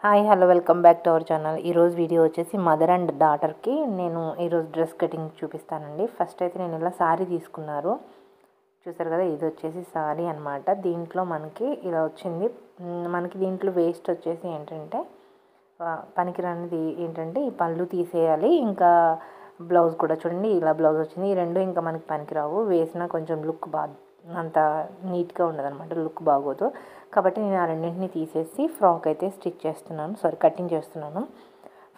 Hi hello welcome back to our channel. ఈరోజు video వచ్చేసి mother and డాటర్కి నేను ఈరోజు డ్రెస్ కటింగ్ చూపిస్తానండి. ఫస్ట్ అయితే నేను ఇలా సారీ తీసుకున్నారు, చూసారు కదా. ఇది వచ్చేసి సారీ అనమాట. దీంట్లో మనకి ఇలా వచ్చింది. మనకి దీంట్లో వేస్ట్ వచ్చేసి ఏంటంటే పనికిరానిది ఏంటంటే ఈ పళ్ళు తీసేయాలి, ఇంకా బ్లౌజ్ కూడా చూడండి ఇలా బ్లౌజ్ వచ్చింది. ఈ రెండు ఇంకా మనకి పనికిరావు, వేసినా కొంచెం లుక్ అంత నీట్గా ఉండదు అనమాట, లుక్ బాగోదు. కాబట్టి నేను ఆ రెండింటిని తీసేసి ఫ్రాక్ అయితే కటింగ్ చేస్తున్నాను.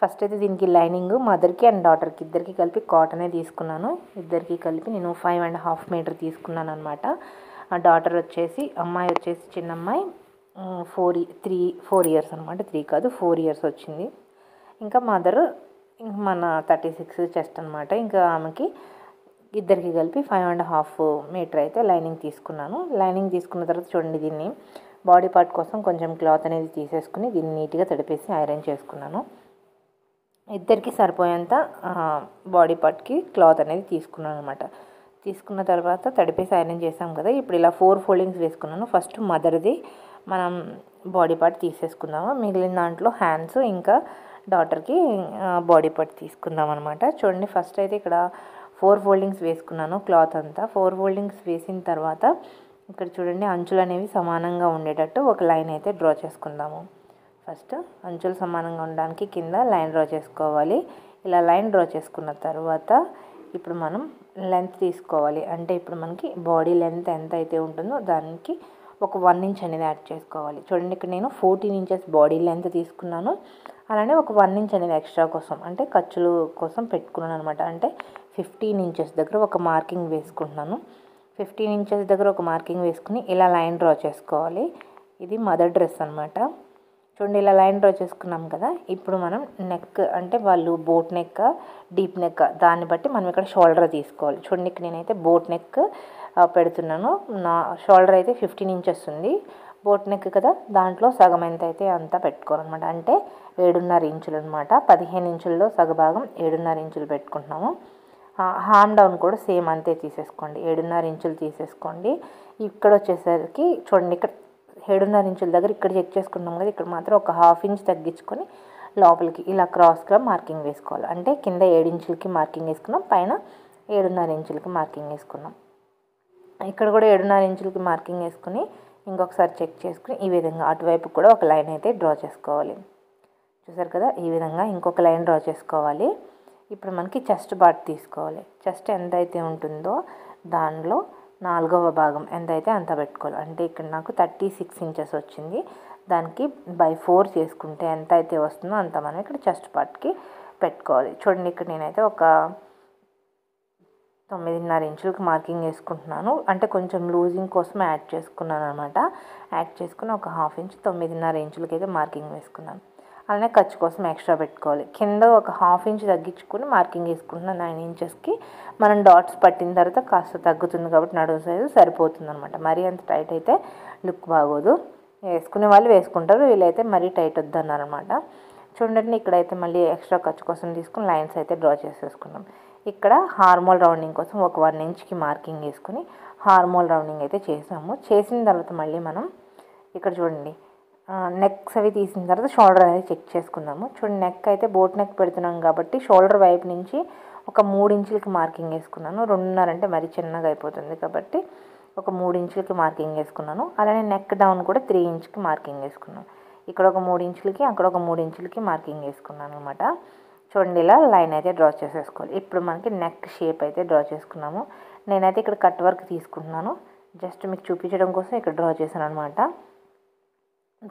ఫస్ట్ అయితే దీనికి లైనింగ్ మదర్కి అండ్ డాటర్కి ఇద్దరికి కలిపి కాటనే తీసుకున్నాను. ఇద్దరికి కలిపి నేను 5.5 మీటర్ తీసుకున్నాను అనమాట. ఆ డాటర్ వచ్చేసి అమ్మాయి వచ్చేసి చిన్న అమ్మాయి 4 ఇయర్స్ అనమాట, 3 కాదు 4 ఇయర్స్ వచ్చింది. ఇంకా మదర్ మన 36 చెస్ట్ అనమాట. ఇంకా ఆమెకి ఇద్దరికి కలిపి 5.5 మీటర్ అయితే లైనింగ్ తీసుకున్నాను. లైనింగ్ తీసుకున్న తర్వాత చూడండి, దీన్ని బాడీ పార్ట్ కోసం కొంచెం క్లాత్ అనేది తీసేసుకుని దీన్ని నీట్గా తడిపేసి ఐరన్ చేసుకున్నాను. ఇద్దరికి సరిపోయేంత బాడీ పార్ట్కి క్లాత్ అనేది తీసుకున్నాను అనమాట. తీసుకున్న తర్వాత తడిపేసి ఐరన్ చేసాం కదా. ఇప్పుడు ఇలా 4 ఫోల్డింగ్స్ వేసుకున్నాను. ఫస్ట్ మదర్ది మనం బాడీ పార్ట్ తీసేసుకుందాము, మిగిలిన దాంట్లో హ్యాండ్స్ ఇంకా డాటర్కి బాడీ పార్ట్ తీసుకుందాం అనమాట. చూడండి, ఫస్ట్ అయితే ఇక్కడ 4 ఫోల్డింగ్స్ వేసుకున్నాను క్లాత్ అంతా. 4 ఫోల్డింగ్స్ వేసిన తర్వాత ఇక్కడ చూడండి, అంచులు అనేవి సమానంగా ఉండేటట్టు ఒక లైన్ అయితే డ్రా చేసుకుందాము. ఫస్ట్ అంచులు సమానంగా ఉండడానికి కింద లైన్ డ్రా చేసుకోవాలి. ఇలా లైన్ డ్రా చేసుకున్న తర్వాత ఇప్పుడు మనం లెంత్ తీసుకోవాలి. అంటే ఇప్పుడు మనకి బాడీ లెంత్ ఎంత అయితే ఉంటుందో దానికి ఒక 1 ఇంచ్ అనేది యాడ్ చేసుకోవాలి. చూడండి, ఇక్కడ నేను 14 ఇంచెస్ బాడీ లెంత్ తీసుకున్నాను. అలానే ఒక 1 ఇంచ్ అనేది ఎక్స్ట్రా కోసం, అంటే ఖర్చులు కోసం పెట్టుకున్నాను అనమాట. అంటే 15 ఇంచెస్ దగ్గర ఒక మార్కింగ్ వేసుకుంటున్నాను. 15 ఇంచెస్ దగ్గర ఒక మార్కింగ్ వేసుకుని ఇలా లైన్ డ్రా చేసుకోవాలి. ఇది మదర్ డ్రెస్ అనమాట. చూడండి, ఇలా లైన్ డ్రా చేసుకున్నాం కదా. ఇప్పుడు మనం నెక్, అంటే వాళ్ళు బోట్ నెక్ డీప్ నెక్ దాన్ని బట్టి మనం ఇక్కడ షోల్డర్ తీసుకోవాలి. చూడండి, ఇక్కడ నేనైతే బోట్ నెక్ పెడుతున్నాను. నా షోల్డర్ అయితే 15 ఇంచెస్ ఉంది. బోట్ నెక్ కదా, దాంట్లో సగం ఎంత అయితే అంతా పెట్టుకోవాలన్నమాట. అంటే 7.5 ఇంచులు అనమాట. 15 ఇంచుల్లో సగభాగం 7.5 ఇంచులు పెట్టుకుంటున్నాము. హామ్ డౌన్ కూడా సేమ్ అంతే తీసేసుకోండి, 7.5 ఇంచులు తీసేసుకోండి. ఇక్కడ వచ్చేసరికి చూడండి, ఇక్కడ 7.5 ఇంచుల దగ్గర ఇక్కడ చెక్ చేసుకున్నాం కదా, ఇక్కడ మాత్రం ఒక 1/2 ఇంచ్ తగ్గించుకొని లోపలికి ఇలా క్రాస్గా మార్కింగ్ వేసుకోవాలి. అంటే కింద 7 ఇంచులకి మార్కింగ్ వేసుకున్నాం, పైన 7.5 ఇంచులకి మార్కింగ్ వేసుకున్నాం. ఇక్కడ కూడా 7.5 ఇంచులకి మార్కింగ్ వేసుకుని ఇంకొకసారి చెక్ చేసుకుని ఈ విధంగా అటువైపు కూడా ఒక లైన్ అయితే డ్రా చేసుకోవాలి. చూసారు కదా, ఈ విధంగా ఇంకొక లైన్ డ్రా చేసుకోవాలి. ఇప్పుడు మనకి చెస్ట్ పార్ట్ తీసుకోవాలి. చెస్ట్ ఎంత అయితే ఉంటుందో దానిలో 4వ భాగం ఎంత అయితే అంత పెట్టుకోవాలి. అంటే ఇక్కడ నాకు 36 ఇంచెస్ వచ్చింది. దానికి బై 4 చేసుకుంటే ఎంత అయితే వస్తుందో అంత మనం ఇక్కడ చెస్ట్ పార్ట్కి పెట్టుకోవాలి. చూడండి, ఇక్కడ నేనైతే ఒక 9.5 ఇంచులకి మార్కింగ్ వేసుకుంటున్నాను. అంటే కొంచెం లూజింగ్ కోసం యాడ్ చేసుకున్నాను అనమాట. యాడ్ చేసుకుని ఒక 1/2 ఇంచ్ 9.5 ఇంచులకి అయితే మార్కింగ్ వేసుకున్నాను. అలానే ఖర్చు కోసం ఎక్స్ట్రా పెట్టుకోవాలి. కింద ఒక 1/2 ఇంచ్ తగ్గించుకుని మార్కింగ్ వేసుకుంటున్నాను 9 ఇంచెస్కి. మనం డాట్స్ పట్టిన తర్వాత కాస్త తగ్గుతుంది కాబట్టి నడుము సైజు సరిపోతుంది అనమాట. మరీ అంత టైట్ అయితే లుక్ బాగోదు. వేసుకునే వాళ్ళు వేసుకుంటారు, వీళ్ళైతే మరీ టైట్ వద్దన్నారనమాట. చూడండి, ఇక్కడైతే మళ్ళీ ఎక్స్ట్రా ఖర్చు కోసం తీసుకుని లైన్స్ అయితే డ్రా చేసేసుకున్నాం. ఇక్కడ హార్మోల్ రౌండింగ్ కోసం ఒక 1 ఇంచ్కి మార్కింగ్ వేసుకుని హార్మోల్ రౌండింగ్ అయితే చేసాము. చేసిన తర్వాత మళ్ళీ మనం ఇక్కడ చూడండి, నెక్స్ అవి తీసిన తర్వాత షోల్డర్ అనేది చెక్ చేసుకుందాము. చూడండి, నెక్ అయితే బోట్ నెక్ పెడుతున్నాం కాబట్టి షోల్డర్ వైపు నుంచి ఒక 3 ఇంచులకి మార్కింగ్ వేసుకున్నాను. 2.5 అంటే మరీ చిన్నగా అయిపోతుంది కాబట్టి ఒక 3 ఇంచులకి మార్కింగ్ వేసుకున్నాను. అలానే నెక్ డౌన్ కూడా 3 ఇంచ్కి మార్కింగ్ వేసుకున్నాను. ఇక్కడ ఒక 3 ఇంచులకి అక్కడ ఒక 3 ఇంచులకి మార్కింగ్ వేసుకున్నాను అనమాట. చూడండి, ఇలా లైన్ అయితే డ్రా చేసేసుకోవాలి. ఇప్పుడు మనకి నెక్ షేప్ అయితే డ్రా చేసుకున్నాము. నేనైతే ఇక్కడ కట్ వర్క్ తీసుకుంటున్నాను, జస్ట్ మీకు చూపించడం కోసం ఇక్కడ డ్రా చేశాను అనమాట.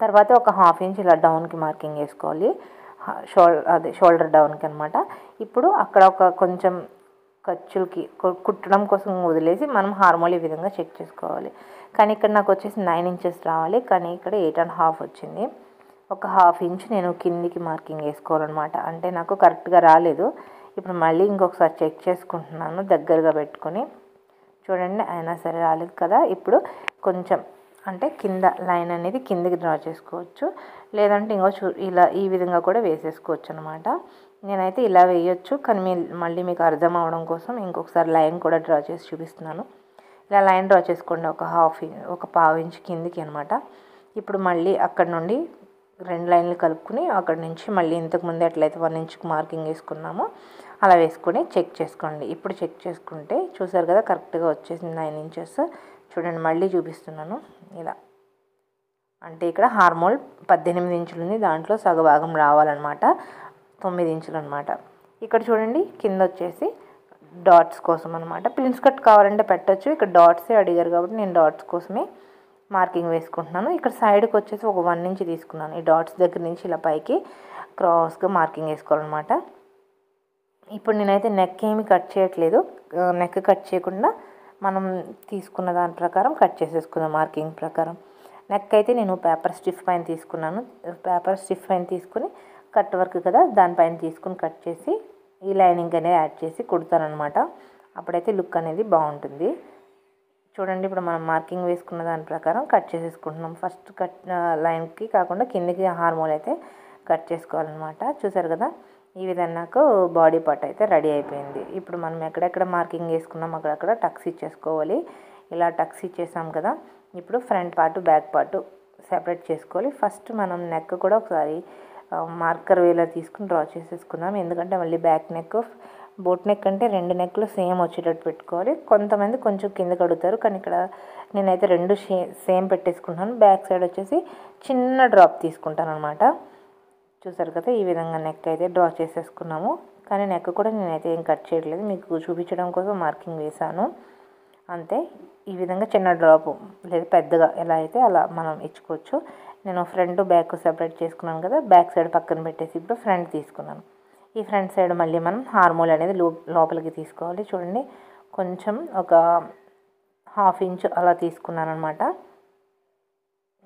తర్వాత ఒక 1/2 ఇంచ్ ఇలా డౌన్కి మార్కింగ్ వేసుకోవాలి, షోల్డర్ డౌన్కి అనమాట. ఇప్పుడు అక్కడ ఒక కొంచెం ఖర్చులకి కుట్టడం కోసం వదిలేసి మనం హార్మోల్ ఈ విధంగా చెక్ చేసుకోవాలి. కానీ ఇక్కడ నాకు వచ్చేసి 9 ఇంచెస్ రావాలి, కానీ ఇక్కడ 8.5 వచ్చింది. ఒక 1/2 ఇంచ్ నేను కిందికి మార్కింగ్ వేసుకోవాలన్నమాట. అంటే నాకు కరెక్ట్గా రాలేదు. ఇప్పుడు మళ్ళీ ఇంకొకసారి చెక్ చేసుకుంటున్నాను దగ్గరగా పెట్టుకొని. చూడండి, అయినా సరే రాలేదు కదా. ఇప్పుడు కొంచెం అంటే కింద లైన్ అనేది కిందికి డ్రా చేసుకోవచ్చు, లేదంటే ఇలా ఈ విధంగా కూడా వేసేసుకోవచ్చు అనమాట. నేనైతే ఇలా వేయొచ్చు, కానీ మళ్ళీ మీకు అర్థం అవడం కోసం ఇంకొకసారి లైన్ కూడా డ్రా చేసి చూపిస్తున్నాను. ఇలా లైన్ డ్రా చేసుకోండి, ఒక 1/2 ఇంచ్ కిందికి అనమాట. ఇప్పుడు మళ్ళీ అక్కడ నుండి 2 లైన్లు కలుపుకుని అక్కడ నుంచి మళ్ళీ ఇంతకుముందు ఎట్లయితే 1 ఇంచ్కి మార్కింగ్ వేసుకున్నామో అలా వేసుకొని చెక్ చేసుకోండి. ఇప్పుడు చెక్ చేసుకుంటే చూసారు కదా కరెక్ట్గా వచ్చేసింది 9 ఇంచెస్. చూడండి మళ్ళీ చూపిస్తున్నాను ఇలా. అంటే ఇక్కడ హార్మోల్ 18 ఇంచులు ఉంది, దాంట్లో సగభాగం రావాలన్నమాట, 9 ఇంచులు అనమాట. ఇక్కడ చూడండి కింద వచ్చేసి డాట్స్ కోసం అనమాట. ప్రిన్స్ కట్ కావాలంటే పెట్టచ్చు, ఇక్కడ డాట్సే అడిగారు కాబట్టి నేను డాట్స్ కోసమే మార్కింగ్ వేసుకుంటున్నాను. ఇక్కడ సైడ్కి వచ్చేసి ఒక 1 ఇంచ్ తీసుకున్నాను. ఈ డాట్స్ దగ్గర నుంచి ఇలా పైకి క్రాస్గా మార్కింగ్ వేసుకోవాలన్నమాట. ఇప్పుడు నేనైతే నెక్ ఏమి కట్ చేయట్లేదు, నెక్ కట్ చేయకుండా మనం తీసుకున్న దాని ప్రకారం కట్ చేసేసుకుందాం. మార్కింగ్ ప్రకారం నెక్ అయితే నేను పేపర్ స్టిఫ్ పైన తీసుకున్నాను. పేపర్ స్టిఫ్ పైన తీసుకుని కట్ వర్క్ కదా దానిపైన తీసుకుని కట్ చేసి ఈ లైనింగ్ అనేది యాడ్ చేసి కుడతానమాట. అప్పుడైతే లుక్ అనేది బాగుంటుంది. చూడండి ఇప్పుడు మనం మార్కింగ్ వేసుకున్న దాని ప్రకారం కట్ చేసేసుకుంటున్నాం. ఫస్ట్ కట్ లైన్కి కాకుండా కిందకి హార్మోల్ అయితే కట్ చేసుకోవాలన్నమాట. చూసారు కదా ఈ విధంగా నాకు బాడీ పార్ట్ అయితే రెడీ అయిపోయింది. ఇప్పుడు మనం ఎక్కడెక్కడ మార్కింగ్ వేసుకున్నాం అక్కడక్కడ టక్స్ ఇచ్చేసుకోవాలి. ఇలా టక్స్ ఇచ్చేసాం కదా, ఇప్పుడు front part back part separate చేసుకోవాలి. ఫస్ట్ మనం నెక్ కూడా ఒకసారి మార్కర్ వేలా తీసుకుని డ్రా చేసేసుకుందాం. ఎందుకంటే మళ్ళీ బ్యాక్ నెక్ బోట్ నెక్ అంటే 2 నెక్లు సేమ్ వచ్చేటట్టు పెట్టుకోవాలి. కొంతమంది కొంచెం కిందకి అడుగుతారు, కానీ ఇక్కడ నేనైతే 2 సేమ్ పెట్టేసుకుంటాను. బ్యాక్ సైడ్ వచ్చేసి చిన్న డ్రాప్ తీసుకుంటాను అనమాట. చూసారు కదా ఈ విధంగా నెక్ అయితే డ్రా చేసేసుకున్నాము. కానీ నెక్ కూడా నేనైతే ఏం కట్ చేయట్లేదు, మీకు చూపించడం కోసం మార్కింగ్ వేసాను అంతే. ఈ విధంగా చిన్న డ్రాప్ లేదా పెద్దగా ఎలా అయితే అలా మనం ఇచ్చుకోవచ్చు. నేను ఫ్రంట్ బ్యాక్ సెపరేట్ చేసుకున్నాను కదా, బ్యాక్ సైడ్ పక్కన పెట్టేసి ఇప్పుడు ఫ్రంట్ తీసుకున్నాను. ఈ ఫ్రంట్ సైడ్ మళ్ళీ మనం హార్మోల్ అనేది లోపలికి తీసుకోవాలి. చూడండి కొంచెం ఒక 1/2 ఇంచ్ అలా తీసుకున్నాను అనమాట.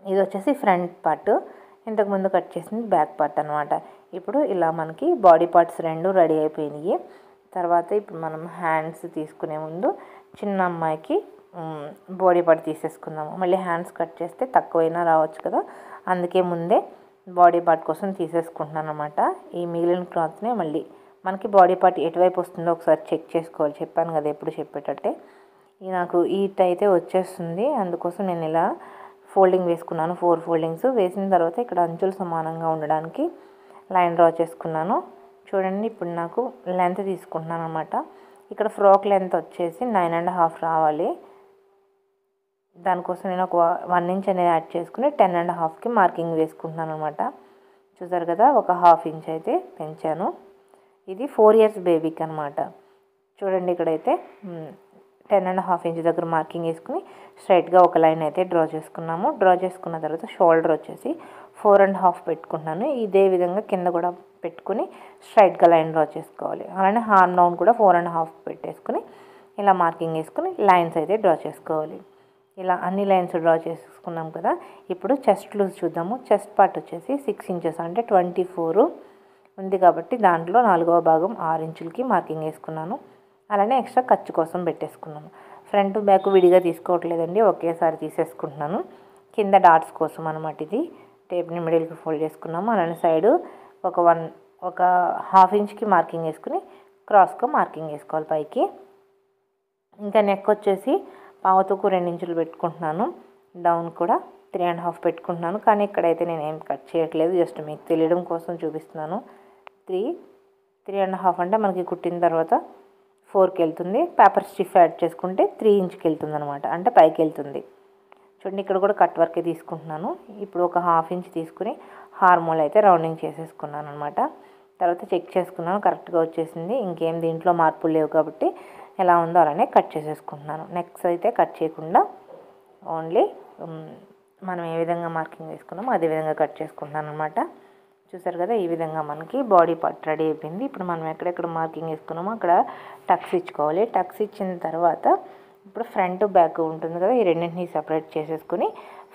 ఇది వచ్చేసి ఫ్రంట్ పార్ట్, ఇంతకుముందు కట్ చేసింది బ్యాక్ పార్ట్ అనమాట. ఇప్పుడు ఇలా మనకి బాడీ పార్ట్స్ 2 రెడీ అయిపోయినాయి. తర్వాత ఇప్పుడు మనం హ్యాండ్స్ తీసుకునే ముందు చిన్న అమ్మాయికి బాడీ పార్ట్ తీసేసుకుందాము. మళ్ళీ హ్యాండ్స్ కట్ చేస్తే తక్కువైనా రావచ్చు కదా, అందుకే ముందే బాడీ పార్ట్ కోసం తీసేసుకుంటున్నాను అనమాట. ఈ మిగిలిన క్లాత్ని మళ్ళీ మనకి బాడీ పార్ట్ ఎటువైపు వస్తుందో ఒకసారి చెక్ చేసుకోవాలి. చెప్పాను కదా ఎప్పుడు చెప్పేటట్టే. నాకు ఈట్ అయితే వచ్చేస్తుంది, అందుకోసం నేను ఇలా ఫోల్డింగ్ వేసుకున్నాను. 4 ఫోల్డింగ్స్ వేసిన తర్వాత ఇక్కడ అంచులు సమానంగా ఉండడానికి లైన్ డ్రా చేసుకున్నాను. చూడండి ఇప్పుడు నాకు లెంత్ తీసుకుంటున్నాను అనమాట. ఇక్కడ ఫ్రాక్ లెంత్ వచ్చేసి 9.5 రావాలి. దానికోసం నేను ఒక 1 ఇంచ్ అనేది యాడ్ చేసుకుని 10.5కి మార్కింగ్ వేసుకుంటున్నాను అనమాట. చూసారు కదా ఒక 1/2 ఇంచ్ అయితే పెంచాను. ఇది 4 ఇయర్స్ బేబీకి అనమాట. చూడండి ఇక్కడైతే 10.5 ఇంచ్ దగ్గర మార్కింగ్ వేసుకుని స్ట్రైట్గా ఒక లైన్ అయితే డ్రా చేసుకున్నాము. డ్రా చేసుకున్న తర్వాత షోల్డర్ వచ్చేసి 4.5 పెట్టుకుంటున్నాను. ఇదే విధంగా కింద కూడా పెట్టుకుని స్ట్రైట్గా లైన్ డ్రా చేసుకోవాలి. అలానే హార్మ్ డౌన్ కూడా 4.5 పెట్టేసుకుని ఇలా మార్కింగ్ వేసుకుని లైన్స్ అయితే డ్రా చేసుకోవాలి. ఇలా అన్ని లైన్స్ డ్రా చేసుకున్నాం కదా. ఇప్పుడు చెస్ట్ లూజ్ చూద్దాము. చెస్ట్ పార్ట్ వచ్చేసి 6 ఇంచెస్ అంటే 24 ఉంది కాబట్టి దాంట్లో 4వ భాగం 6 ఇంచులకి మార్కింగ్ వేసుకున్నాను. అలానే ఎక్స్ట్రా ఖర్చు కోసం పెట్టేసుకున్నాను. ఫ్రంట్ బ్యాక్ విడిగా తీసుకోవట్లేదండి, ఒకేసారి తీసేసుకుంటున్నాను. కింద డాట్స్ కోసం అనమాట. ఇది టేప్ని మిడిల్కి ఫోల్డ్ చేసుకున్నాము. అలానే సైడు ఒక 1/2 ఇంచ్కి మార్కింగ్ వేసుకుని క్రాస్గా మార్కింగ్ వేసుకోవాలి పైకి. ఇంకా నెక్ వచ్చేసి పావుతూకు 2 ఇంచులు పెట్టుకుంటున్నాను. డౌన్ కూడా 3.5 పెట్టుకుంటున్నాను. కానీ ఇక్కడైతే నేను ఏం కట్ చేయట్లేదు, జస్ట్ మీకు తెలియడం కోసం చూపిస్తున్నాను. 3.5 అంటే మనకి కుట్టిన తర్వాత 4కి వెళ్తుంది. పేపర్ స్టిఫ్ యాడ్ చేసుకుంటే 3 ఇంచ్కి వెళ్తుంది అనమాట, అంటే పైకి వెళ్తుంది. చూడండి ఇక్కడ కూడా కట్ వర్కే తీసుకుంటున్నాను. ఇప్పుడు ఒక 1/2 ఇంచ్ తీసుకుని హార్మోల్ అయితే రౌండింగ్ చేసేసుకున్నాను అనమాట. తర్వాత చెక్ చేసుకున్నాను, కరెక్ట్గా వచ్చేసింది. ఇంకేం దీంట్లో మార్పులు లేవు కాబట్టి ఎలా ఉందో అలానే కట్ చేసేసుకుంటున్నాను. నెక్స్ట్ అయితే కట్ చేయకుండా ఓన్లీ మనం ఏ విధంగా మార్కింగ్ వేసుకున్నామో అదే విధంగా కట్ చేసుకుంటున్నాను అనమాట. చూసారు కదా ఈ విధంగా మనకి బాడీ పార్ట్ రెడీ అయిపోయింది. ఇప్పుడు మనం ఎక్కడెక్కడ మార్కింగ్ వేసుకున్నామో అక్కడ టక్స్ ఇచ్చుకోవాలి. టక్స్ ఇచ్చిన తర్వాత ఇప్పుడు ఫ్రంట్ బ్యాక్ ఉంటుంది కదా, ఈ రెండింటిని సపరేట్ చేసేసుకుని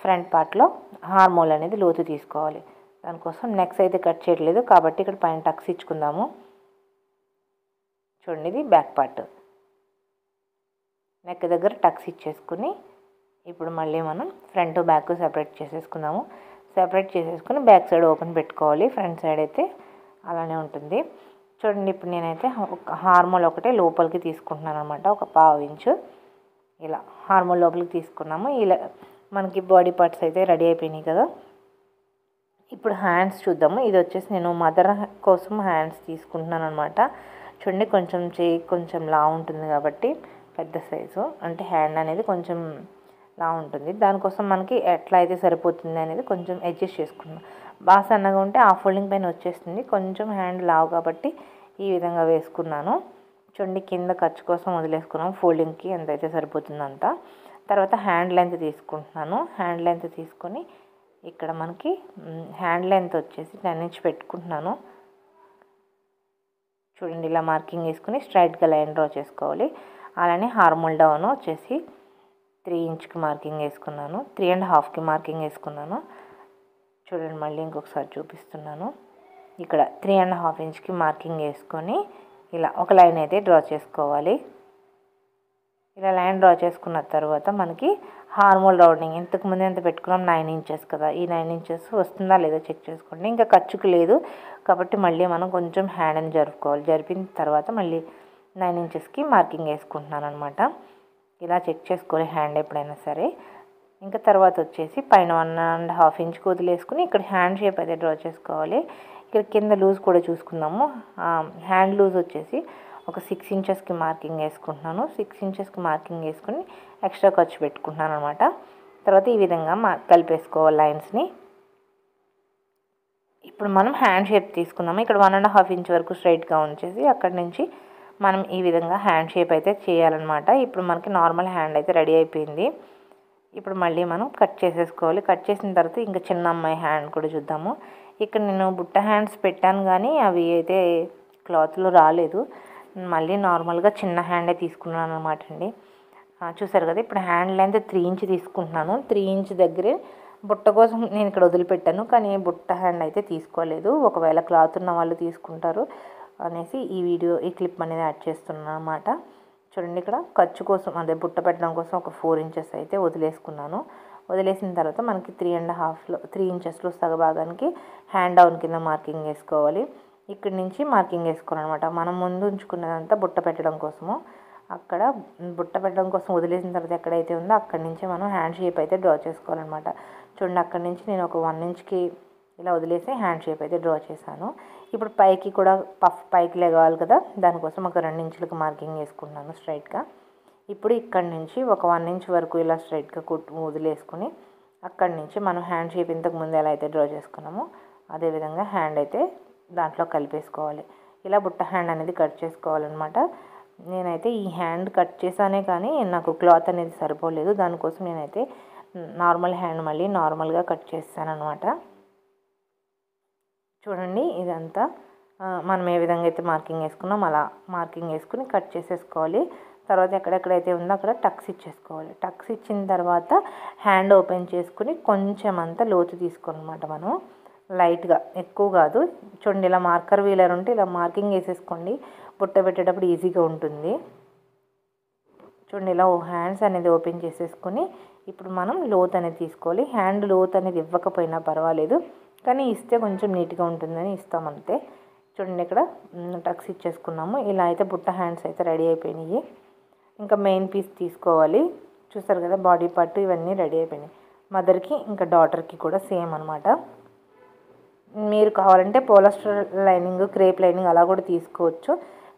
ఫ్రంట్ పార్ట్లో హార్మోల్ అనేది లోతు తీసుకోవాలి. దానికోసం నెక్స్ట్ అయితే కట్ చేయట్లేదు కాబట్టి ఇక్కడ పైన టక్స్ ఇచ్చుకుందాము. చూడండి ఇది బ్యాక్ పార్ట్. నెక్ దగ్గర టక్స్ ఇచ్చేసుకుని ఇప్పుడు మళ్ళీ మనం ఫ్రంట్ బ్యాక్ సెపరేట్ చేసేసుకుందాము. సెపరేట్ చేసేసుకుని బ్యాక్ సైడ్ ఓపెన్ పెట్టుకోవాలి. ఫ్రంట్ సైడ్ అయితే అలానే ఉంటుంది. చూడండి ఇప్పుడు నేనైతే హార్మోల్ ఒకటే లోపలికి తీసుకుంటున్నాను అనమాట. ఒక 1/2 ఇంచు ఇలా హార్మోల్ లోపలికి తీసుకున్నాము. ఇలా మనకి బాడీ పార్ట్స్ అయితే రెడీ అయిపోయినాయి కదా. ఇప్పుడు హ్యాండ్స్ చూద్దాము. ఇది వచ్చేసి నేను మదర్ కోసం హ్యాండ్స్ తీసుకుంటున్నాను అనమాట. చూడండి కొంచెం చేయి కొంచెం లావు ఉంటుంది కాబట్టి పెద్ద సైజు, అంటే హ్యాండ్ అనేది కొంచెం లావు ఉంటుంది. దానికోసం మనకి ఎట్లా అయితే సరిపోతుంది అనేది కొంచెం అడ్జస్ట్ చేసుకున్నాం. బాగా సన్నగా ఉంటే ఆ ఫోల్డింగ్ పైన వచ్చేస్తుంది. కొంచెం హ్యాండ్ లావు కాబట్టి ఈ విధంగా వేసుకున్నాను. చూడండి కింద ఖర్చు కోసం వదిలేసుకున్నాం. ఫోల్డింగ్కి ఎంతైతే సరిపోతుందంత. తర్వాత హ్యాండ్ లెంత్ తీసుకుంటున్నాను. హ్యాండ్ లెంత్ తీసుకొని ఇక్కడ మనకి హ్యాండ్ లెంత్ వచ్చేసి 10 ఇంచ్ పెట్టుకుంటున్నాను. చూడండి ఇలా మార్కింగ్ వేసుకుని స్ట్రైట్గా లైన్ డ్రా చేసుకోవాలి. అలానే హార్మోల్ డౌన్ వచ్చేసి 3 ఇంచ్కి మార్కింగ్ వేసుకున్నాను. 3.5కి మార్కింగ్ వేసుకున్నాను. చూడండి మళ్ళీ ఇంకొకసారి చూపిస్తున్నాను. ఇక్కడ 3.5 ఇంచ్కి మార్కింగ్ వేసుకొని ఇలా ఒక లైన్ అయితే డ్రా చేసుకోవాలి. ఇలా లైన్ డ్రా చేసుకున్న తర్వాత మనకి హార్మోల్ రౌండింగ్ ఇంతకుముందు ఎంత పెట్టుకున్నాం 9 ఇంచెస్ కదా, ఈ 9 ఇంచెస్ వస్తుందా లేదా చెక్ చేసుకోండి. ఇంకా ఖర్చుకు లేదు కాబట్టి మళ్ళీ మనం కొంచెం హ్యాండ్ని జరుపుకోవాలి. జరిపిన తర్వాత మళ్ళీ 9 ఇంచెస్కి మార్కింగ్ వేసుకుంటున్నాను అనమాట. ఇలా చెక్ చేసుకోవాలి హ్యాండ్ ఎప్పుడైనా సరే. ఇంకా తర్వాత వచ్చేసి పైన 1.5 ఇంచ్కి వదిలేసుకుని ఇక్కడ హ్యాండ్ షేప్ అయితే డ్రా చేసుకోవాలి. ఇక్కడ కింద లూజ్ కూడా చూసుకుందాము. హ్యాండ్ లూజ్ వచ్చేసి ఒక 6 ఇంచెస్కి మార్కింగ్ వేసుకుంటున్నాను. 6 ఇంచెస్కి మార్కింగ్ వేసుకుని ఎక్స్ట్రా ఖర్చు పెట్టుకుంటున్నాను అనమాట. తర్వాత ఈ విధంగా కలిపేసుకోవాలి లైన్స్ని. ఇప్పుడు మనం హ్యాండ్ షేప్ తీసుకుందాము. ఇక్కడ 1.5 ఇంచ్ వరకు స్ట్రైట్గా ఉంచేసి అక్కడి నుంచి మనం ఈ విధంగా హ్యాండ్ షేప్ అయితే చేయాలన్నమాట. ఇప్పుడు మనకి నార్మల్ హ్యాండ్ అయితే రెడీ అయిపోయింది. ఇప్పుడు మళ్ళీ మనం కట్ చేసేసుకోవాలి. కట్ చేసిన తర్వాత ఇంకా చిన్న అమ్మాయి హ్యాండ్ కూడా చూద్దాము. ఇక్కడ నేను బుట్ట హ్యాండ్స్ పెట్టాను కానీ అవి అయితే క్లాత్లో రాలేదు. మళ్ళీ నార్మల్గా చిన్న హ్యాండే తీసుకున్నాను అనమాట అండి. చూసారు కదా, ఇప్పుడు హ్యాండ్ లెంత్ 3 ఇంచ్ తీసుకుంటున్నాను. 3 ఇంచ్ దగ్గరే బుట్ట కోసం నేను ఇక్కడ వదిలిపెట్టాను, కానీ బుట్ట హ్యాండ్ అయితే తీసుకోలేదు. ఒకవేళ క్లాత్ ఉన్న వాళ్ళు తీసుకుంటారు అనేసి ఈ క్లిప్ అనేది యాడ్ చేస్తున్నాను అనమాట. చూడండి ఇక్కడ ఖర్చు కోసం అదే బుట్ట పెట్టడం కోసం ఒక 4 ఇంచెస్ అయితే వదిలేసుకున్నాను. వదిలేసిన తర్వాత మనకి 3 ఇంచెస్లో సగభాగానికి హ్యాండ్ డౌన్ కింద మార్కింగ్ వేసుకోవాలి. ఇక్కడి నుంచి మార్కింగ్ వేసుకోవాలన్నమాట. మనం ముందు ఉంచుకున్నదంతా బుట్ట పెట్టడం కోసము. అక్కడ బుట్ట పెట్టడం కోసం వదిలేసిన తర్వాత ఎక్కడైతే ఉందో అక్కడి నుంచి మనం హ్యాండ్ షేప్ అయితే డ్రా చేసుకోవాలన్నమాట. చూడండి అక్కడి నుంచి నేను ఒక 1 ఇంచ్కి ఇలా వదిలేసి హ్యాండ్ షేప్ అయితే డ్రా చేశాను. ఇప్పుడు పైకి కూడా పైకి లెగవాలి కదా, దానికోసం ఒక 2 ఇంచులకు మార్కింగ్ వేసుకున్నాను స్ట్రైట్గా. ఇప్పుడు ఇక్కడి నుంచి ఒక 1 ఇంచ్ వరకు ఇలా స్ట్రైట్గా వదిలేసుకుని అక్కడి నుంచి మనం హ్యాండ్ షేప్ ఇంతకు ముందు ఎలా అయితే డ్రా చేసుకున్నామో అదేవిధంగా హ్యాండ్ అయితే దాంట్లో కలిపేసుకోవాలి. ఇలా బుట్ట హ్యాండ్ అనేది కట్ చేసుకోవాలన్నమాట. నేనైతే ఈ హ్యాండ్ కట్ చేశానే కానీ నాకు క్లాత్ అనేది సరిపోలేదు. దానికోసం నేనైతే నార్మల్ హ్యాండ్ మళ్ళీ నార్మల్గా కట్ చేస్తాను అనమాట. చూడండి ఇదంతా మనం ఏ విధంగా అయితే మార్కింగ్ వేసుకున్నాం అలా మార్కింగ్ వేసుకుని కట్ చేసేసుకోవాలి. తర్వాత ఎక్కడెక్కడైతే ఉందో అక్కడ టక్స్ ఇచ్చేసుకోవాలి. టక్స్ ఇచ్చిన తర్వాత హ్యాండ్ ఓపెన్ చేసుకుని కొంచెం అంతా లోతు తీసుకోవాలన్నమాట. మనం లైట్గా, ఎక్కువ కాదు. చూడండి ఇలా మార్కర్ వీలర్ ఉంటే ఇలా మార్కింగ్ వేసేసుకోండి, బుట్ట పెట్టేటప్పుడు ఈజీగా ఉంటుంది. చూడండి ఇలా హ్యాండ్స్ అనేది ఓపెన్ చేసేసుకొని ఇప్పుడు మనం లోత్ అనేది తీసుకోవాలి. హ్యాండ్ లోత్ అనేది ఇవ్వకపోయినా పర్వాలేదు, కానీ ఇస్తే కొంచెం నీట్గా ఉంటుందని ఇస్తామంతే. చూడండి ఇక్కడ టక్స్ ఇచ్చేసుకున్నాము. ఇలా అయితే బుట్ట హ్యాండ్స్ అయితే రెడీ అయిపోయినాయి. ఇంకా మెయిన్ పీస్ తీసుకోవాలి. చూస్తారు కదా బాడీ పార్ట్ ఇవన్నీ రెడీ అయిపోయినాయి. మదర్కి ఇంకా డాటర్కి కూడా సేమ్ అనమాట. మీరు కావాలంటే పోలిస్టర్ లైనింగ్, క్రేప్ లైనింగ్ అలా కూడా తీసుకోవచ్చు.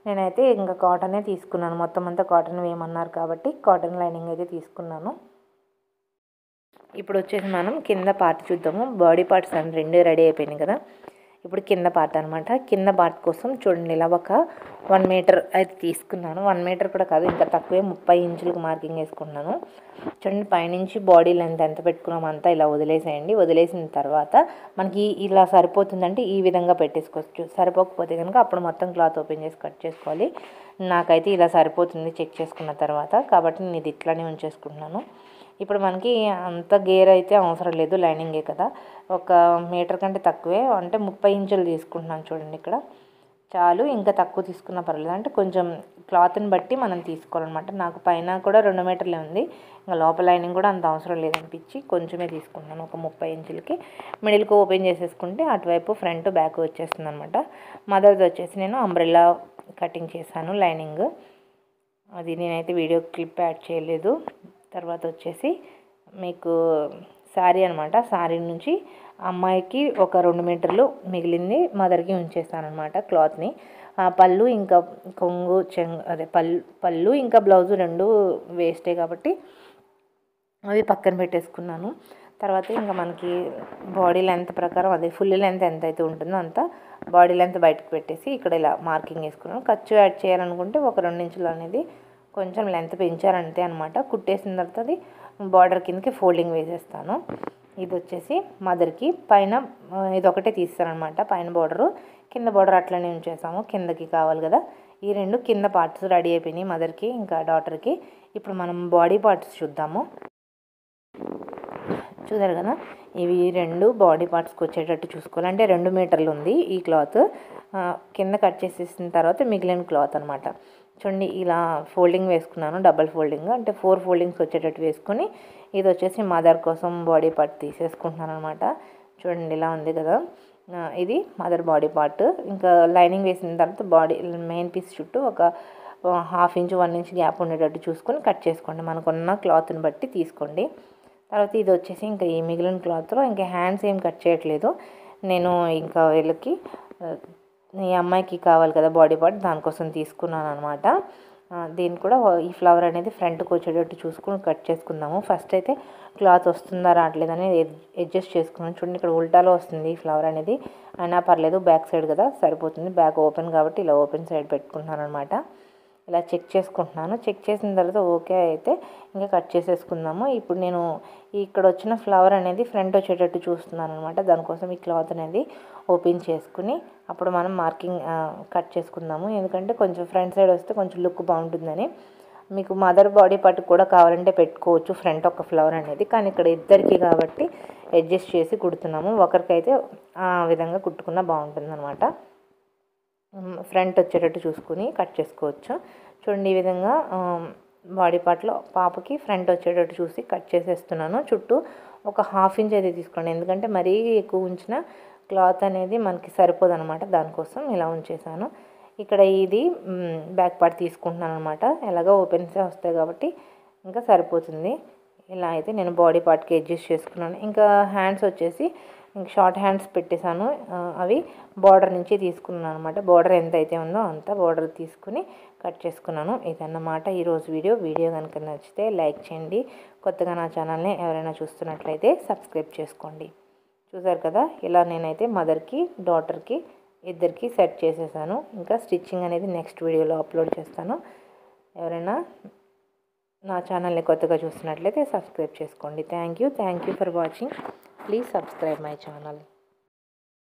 నేనైతే ఇంకా కాటనే తీసుకున్నాను. మొత్తం అంతా కాటన్ వేయమన్నారు కాబట్టి కాటన్ లైనింగ్ అయితే తీసుకున్నాను. ఇప్పుడు వచ్చేసి మనం కింద పార్ట్ చూద్దాము. బాడీ పార్ట్స్ అన్ని 2 రెడీ అయిపోయినాయి కదా. ఇప్పుడు కింద పార్ట్ అనమాట. కింద పార్ట్ కోసం చూడండి ఇలా ఒక 1 మీటర్ అయితే తీసుకున్నాను. 1 మీటర్ కూడా కాదు, ఇంకా తక్కువే, 30 ఇంచులకు మార్కింగ్ వేసుకున్నాను. చూడండి పైనుంచి బాడీ లెంత్ ఎంత పెట్టుకున్నామో అంతా ఇలా వదిలేసేయండి. వదిలేసిన తర్వాత మనకి ఇలా సరిపోతుందంటే ఈ విధంగా పెట్టేసుకోవచ్చు. సరిపోకపోతే కనుక అప్పుడు మొత్తం క్లాత్ ఓపెన్ చేసి కట్ చేసుకోవాలి. నాకైతే ఇలా సరిపోతుంది చెక్ చేసుకున్న తర్వాత, కాబట్టి నేను ఇది ఇట్లానే ఉంచేసుకుంటున్నాను. ఇప్పుడు మనకి అంత గేర్ అయితే అవసరం లేదు, లైనింగే కదా. 1 మీటర్ కంటే తక్కువే, అంటే 30 ఇంచులు తీసుకుంటున్నాను. చూడండి ఇక్కడ చాలు, ఇంకా తక్కువ తీసుకున్నా పర్లేదు. అంటే కొంచెం క్లాత్ని బట్టి మనం తీసుకోవాలన్నమాట. నాకు పైన కూడా 2 మీటర్లే ఉంది, ఇంకా లోపల లైనింగ్ కూడా అంత అవసరం లేదనిపించి కొంచెమే తీసుకుంటున్నాను. ఒక 30 ఇంచులకి మిడిల్కి ఓపెన్ చేసేసుకుంటే అటువైపు ఫ్రంట్ బ్యాక్ వచ్చేస్తుంది అనమాట. మదర్ది వచ్చేసి నేను అంబ్రెల్లా కటింగ్ చేశాను లైనింగ్. అది నేనైతే వీడియో క్లిప్ యాడ్ చేయలేదు. తర్వాత వచ్చేసి మీకు శారీ అనమాట. శారీ నుంచి అమ్మాయికి ఒక 2 మీటర్లు మిగిలింది మదర్కి ఉంచేస్తాను అనమాట క్లాత్ని. పళ్ళు ఇంకా కొంగు అదే పళ్ళు ఇంకా బ్లౌజు 2 వేస్టే కాబట్టి అవి పక్కన పెట్టేసుకున్నాను. తర్వాత ఇంకా మనకి బాడీ లెంత్ ప్రకారం అదే ఫుల్ లెంత్ ఎంత అయితే ఉంటుందో అంత బాడీ లెంత్ బయటకు పెట్టేసి ఇక్కడ ఇలా మార్కింగ్ వేసుకున్నాను. ఖర్చు యాడ్ చేయాలనుకుంటే ఒక 2 ఇంచులు అనేది కొంచెం లెంత్ పెంచారంతే అనమాట. కుట్టేసిన తర్వాత అది బార్డర్ కిందకి ఫోల్డింగ్ వేసేస్తాను. ఇది వచ్చేసి మదర్కి పైన ఇదొకటే తీస్తారనమాట, పైన బార్డరు కింద బార్డర్ అట్లనే ఉంచేసాము. కిందకి కావాలి కదా, ఈ 2 కింద పార్ట్స్ రెడీ అయిపోయినాయి మదర్కి ఇంకా డాటర్కి. ఇప్పుడు మనం బాడీ పార్ట్స్ చూద్దాము. చూసారు కదా, ఇవి 2 బాడీ పార్ట్స్కి వచ్చేటట్టు చూసుకోవాలి. అంటే 2 మీటర్లు ఉంది ఈ క్లాత్. కింద కట్ చేసేసిన తర్వాత మిగిలిన క్లాత్ అనమాట. చూడండి ఇలా ఫోల్డింగ్ వేసుకున్నాను, డబల్ ఫోల్డింగ్ అంటే 4 ఫోల్డింగ్స్ వచ్చేటట్టు వేసుకొని ఇది వచ్చేసి మదర్ కోసం బాడీ పార్ట్ తీసేసుకుంటున్నాను అనమాట. చూడండి ఇలా ఉంది కదా, ఇది మదర్ బాడీ పార్ట్. ఇంకా లైనింగ్ వేసిన తర్వాత బాడీ మెయిన్ పీస్ చుట్టూ ఒక 1/2 ఇంచ్ 1 ఇంచ్ గ్యాప్ ఉండేటట్టు చూసుకొని కట్ చేసుకోండి. మనకున్న క్లాత్ని బట్టి తీసుకోండి. తర్వాత ఇది వచ్చేసి ఇంకా ఈ మిగిలిన క్లాత్లో ఇంకా హ్యాండ్స్ ఏం కట్ చేయట్లేదు నేను. ఇంకా వీళ్ళకి ఈ అమ్మాయికి కావాలి కదా బాడీ పార్ట్, దానికోసం తీసుకున్నాను అనమాట. దీన్ని కూడా ఈ ఫ్లవర్ అనేది ఫ్రంట్కి వచ్చేటట్టు చూసుకుని కట్ చేసుకుందాము. ఫస్ట్ అయితే క్లాత్ వస్తుందా రావట్లేదని అడ్జస్ట్ చేసుకున్నాను. చూడండి ఇక్కడ ఉల్టాలో వస్తుంది ఈ ఫ్లవర్ అనేది, అయినా పర్లేదు బ్యాక్ సైడ్ కదా సరిపోతుంది. బ్యాక్ ఓపెన్ కాబట్టి ఇలా ఓపెన్ సైడ్ పెట్టుకుంటున్నాను అనమాట. ఇలా చెక్ చేసుకుంటున్నాను. చెక్ చేసిన తర్వాత ఓకే అయితే ఇంకా కట్ చేసేసుకుందాము. ఇప్పుడు నేను ఇక్కడ వచ్చిన ఫ్లవర్ అనేది ఫ్రంట్ వచ్చేటట్టు చూస్తున్నాను అనమాట. దానికోసం ఈ క్లాత్ అనేది ఓపెన్ చేసుకుని అప్పుడు మనం మార్కింగ్ కట్ చేసుకుందాము. ఎందుకంటే కొంచెం ఫ్రంట్ సైడ్ వస్తే కొంచెం లుక్ బాగుంటుందని. మీకు మదర్ బాడీ పార్ట్ కూడా కావాలంటే పెట్టుకోవచ్చు ఫ్రంట్ ఒక ఫ్లవర్ అనేది, కానీ ఇక్కడ ఇద్దరికి కాబట్టి అడ్జస్ట్ చేసి కుడుతున్నాము. ఒకరికైతే ఆ విధంగా కుట్టుకున్నా బాగుంటుంది అనమాట. ఫ్రంట్ వచ్చేటట్టు చూసుకుని కట్ చేసుకోవచ్చు. చూడండి ఈ విధంగా బాడీ పార్ట్లో పాపకి ఫ్రంట్ వచ్చేటట్టు చూసి కట్ చేసేస్తున్నాను. చుట్టూ ఒక 1/2 ఇంచ్ అయితే తీసుకోండి, ఎందుకంటే మరీ ఎక్కువ ఉంచిన క్లాత్ అనేది మనకి సరిపోదు అనమాట. దానికోసం ఇలా ఉంచేసాను. ఇక్కడ ఇది బ్యాక్ పార్ట్ తీసుకుంటున్నాను అనమాట. ఎలాగో ఓపెన్సే వస్తాయి కాబట్టి ఇంకా సరిపోతుంది. ఇలా అయితే నేను బాడీ పార్ట్కి అడ్జస్ట్ చేసుకున్నాను. ఇంకా హ్యాండ్స్ వచ్చేసి ఇంక షార్ట్ హ్యాండ్స్ పెట్టేశాను. అవి బార్డర్ నుంచి తీసుకున్నాను అనమాట. బార్డర్ ఎంత అయితే ఉందో అంత బార్డర్ తీసుకుని కట్ చేసుకున్నాను. ఇదన్నమాట ఈరోజు వీడియో కనుక నచ్చితే లైక్ చేయండి. కొత్తగా నా ఛానల్ని ఎవరైనా చూస్తున్నట్లయితే సబ్స్క్రైబ్ చేసుకోండి. చూసారు కదా, ఇలా నేనైతే మదర్కి డాటర్కి ఇద్దరికి సెట్ చేసేసాను. ఇంకా స్టిచ్చింగ్ అనేది నెక్స్ట్ వీడియోలో అప్లోడ్ చేస్తాను. ఎవరైనా నా ఛానల్ని కొత్తగా చూస్తున్నట్లయితే సబ్స్క్రైబ్ చేసుకోండి. Thank you for watching. Please subscribe my channel.